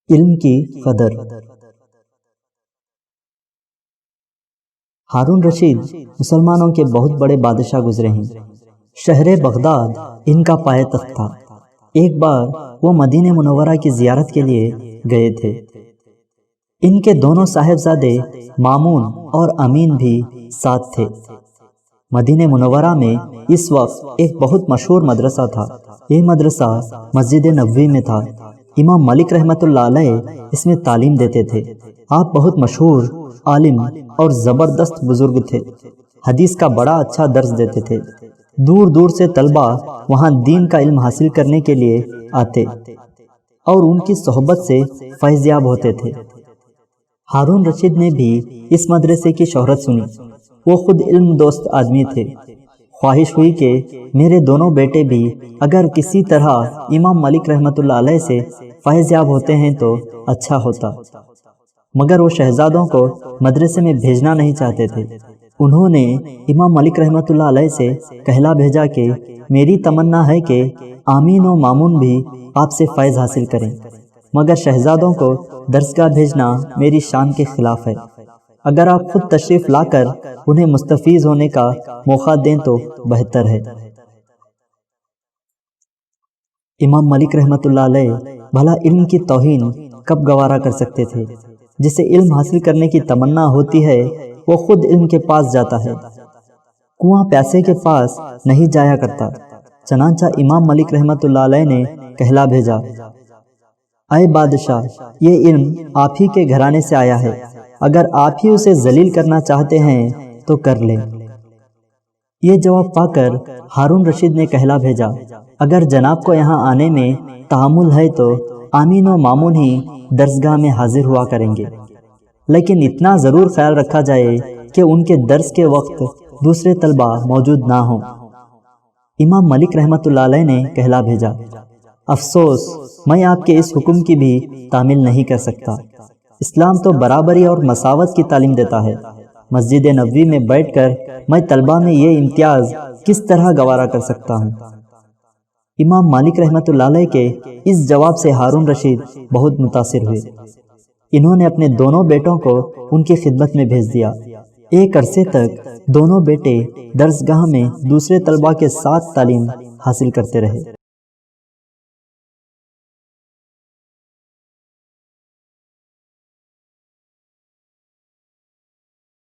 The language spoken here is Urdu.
علم کی قدر۔ ہارون رشید مسلمانوں کے بہت بڑے بادشاہ گزرے ہیں۔ شہر بغداد ان کا پایہ تخت تھا۔ ایک بار وہ مدینہ منورہ کی زیارت کے لیے گئے تھے۔ ان کے دونوں صاحبزادے مامون اور امین بھی ساتھ تھے۔ مدینہ منورہ میں اس وقت ایک بہت مشہور مدرسہ تھا۔ یہ مدرسہ مسجد نبوی میں تھا۔ امام مالک رحمۃ اللہ علیہ اس میں تعلیم دیتے تھے۔ آپ بہت مشہور عالم اور زبردست بزرگ تھے۔ حدیث کا بڑا اچھا درس دیتے تھے۔ دور دور سے طلبہ وہاں دین کا علم حاصل کرنے کے لیے آتے اور ان کی صحبت سے فیض یاب ہوتے تھے۔ ہارون رشید نے بھی اس مدرسے کی شہرت سنی۔ وہ خود علم دوست آدمی تھے۔ خواہش ہوئی کہ میرے دونوں بیٹے بھی اگر کسی طرح امام مالک رحمۃ اللہ علیہ سے فیض یاب ہوتے ہیں تو اچھا ہوتا، مگر وہ شہزادوں کو مدرسے میں بھیجنا نہیں چاہتے تھے۔ انہوں نے امام مالک رحمۃ اللہ علیہ سے کہلا بھیجا کہ میری تمنا ہے کہ آمین و مامون بھی آپ سے فیض حاصل کریں، مگر شہزادوں کو درسگاہ بھیجنا میری شان کے خلاف ہے۔ اگر آپ خود تشریف لا کر انہیں مستفیض ہونے کا موقع دیں تو بہتر ہے۔ امام مالک رحمۃ اللہ علیہ بھلا علم کی توہین کب گوارا کر سکتے تھے؟ جسے علم حاصل کرنے کی تمنا ہوتی ہے وہ خود علم کے پاس جاتا ہے، کنواں پیاسے کے پاس نہیں جایا کرتا۔ چنانچہ امام مالک رحمۃ اللہ علیہ نے کہلا بھیجا، اے بادشاہ، یہ علم آپ ہی کے گھرانے سے آیا ہے، اگر آپ ہی اسے ذلیل کرنا چاہتے ہیں تو کر لیں۔ یہ جواب پا کر ہارون رشید نے کہلا بھیجا، اگر جناب کو یہاں آنے میں تحمل ہے تو آمین و مامون ہی درسگاہ میں حاضر ہوا کریں گے، لیکن اتنا ضرور خیال رکھا جائے کہ ان کے درس کے وقت دوسرے طلبہ موجود نہ ہوں۔ امام مالک رحمۃ اللہ علیہ نے کہلا بھیجا، افسوس، میں آپ کے اس حکم کی بھی تعمیل نہیں کر سکتا۔ اسلام تو برابری اور مساوت کی تعلیم دیتا ہے۔ مسجد نبوی میں بیٹھ کر میں طلبہ میں یہ امتیاز کس طرح گوارا کر سکتا ہوں؟ امام مالک رحمۃ اللہ علیہ کے اس جواب سے ہارون رشید بہت متاثر ہوئے۔ انہوں نے اپنے دونوں بیٹوں کو ان کی خدمت میں بھیج دیا۔ ایک عرصے تک دونوں بیٹے درسگاہ میں دوسرے طلبہ کے ساتھ تعلیم حاصل کرتے رہے۔